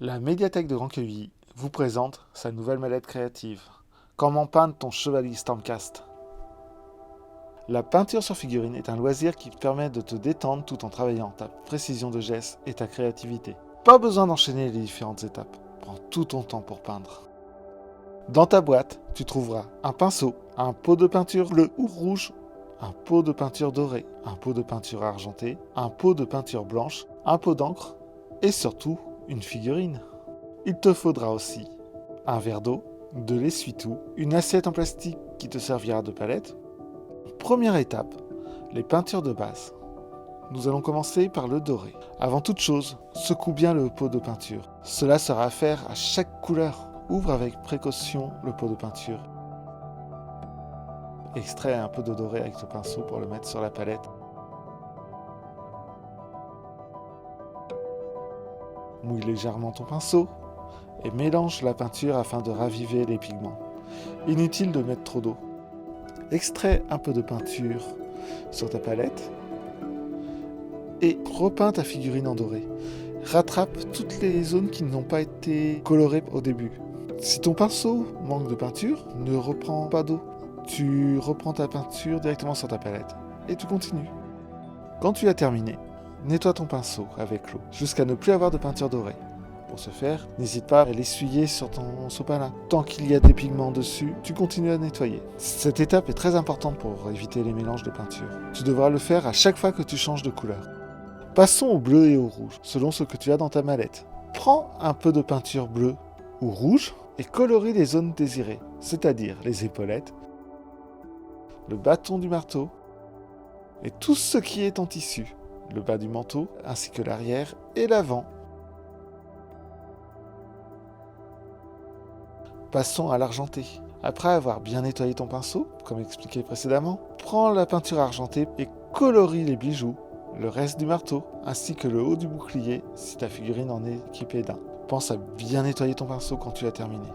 La médiathèque de Grand Quevilly vous présente sa nouvelle mallette créative. Comment peindre ton chevalier Stormcast? La peinture sur figurine est un loisir qui te permet de te détendre tout en travaillant ta précision de geste et ta créativité. Pas besoin d'enchaîner les différentes étapes. Prends tout ton temps pour peindre. Dans ta boîte, tu trouveras un pinceau, un pot de peinture bleu ou rouge, un pot de peinture dorée, un pot de peinture argentée, un pot de peinture blanche, un pot d'encre et surtout une figurine. Il te faudra aussi un verre d'eau, de l'essuie-tout, une assiette en plastique qui te servira de palette. Première étape, les peintures de base. Nous allons commencer par le doré. Avant toute chose, secoue bien le pot de peinture. Cela sera à faire à chaque couleur. Ouvre avec précaution le pot de peinture. Extrais un peu de doré avec ton pinceau pour le mettre sur la palette. Mouille légèrement ton pinceau et mélange la peinture afin de raviver les pigments. Inutile de mettre trop d'eau. Extrais un peu de peinture sur ta palette et repeins ta figurine en doré. Rattrape toutes les zones qui n'ont pas été colorées au début. Si ton pinceau manque de peinture, ne reprends pas d'eau. Tu reprends ta peinture directement sur ta palette et tu continues. Quand tu as terminé, nettoie ton pinceau avec l'eau jusqu'à ne plus avoir de peinture dorée. Pour ce faire, n'hésite pas à l'essuyer sur ton sopalin. Tant qu'il y a des pigments dessus, tu continues à nettoyer. Cette étape est très importante pour éviter les mélanges de peinture. Tu devras le faire à chaque fois que tu changes de couleur. Passons au bleu et au rouge, selon ce que tu as dans ta mallette. Prends un peu de peinture bleue ou rouge et colorie les zones désirées, c'est-à-dire les épaulettes, le bâton du marteau et tout ce qui est en tissu, le bas du manteau ainsi que l'arrière et l'avant. Passons à l'argenté. Après avoir bien nettoyé ton pinceau, comme expliqué précédemment, prends la peinture argentée et colorie les bijoux, le reste du marteau, ainsi que le haut du bouclier si ta figurine en est équipée d'un. Pense à bien nettoyer ton pinceau quand tu as terminé.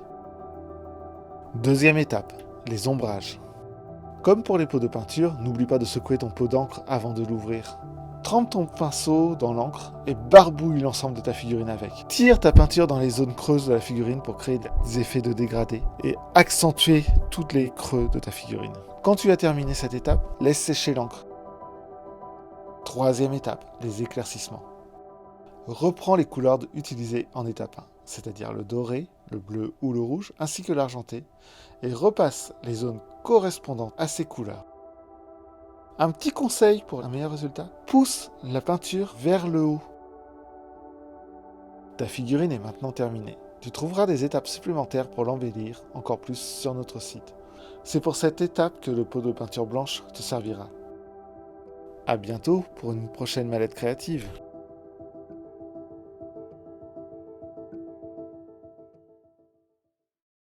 Deuxième étape, les ombrages. Comme pour les pots de peinture, n'oublie pas de secouer ton pot d'encre avant de l'ouvrir. Trempe ton pinceau dans l'encre et barbouille l'ensemble de ta figurine avec. Tire ta peinture dans les zones creuses de la figurine pour créer des effets de dégradé et accentuer tous les creux de ta figurine. Quand tu as terminé cette étape, laisse sécher l'encre. Troisième étape, les éclaircissements. Reprends les couleurs utilisées en étape 1, c'est-à-dire le doré, le bleu ou le rouge, ainsi que l'argenté, et repasse les zones correspondantes à ces couleurs. Un petit conseil pour un meilleur résultat, pousse la peinture vers le haut. Ta figurine est maintenant terminée. Tu trouveras des étapes supplémentaires pour l'embellir encore plus sur notre site. C'est pour cette étape que le pot de peinture blanche te servira. À bientôt pour une prochaine mallette créative.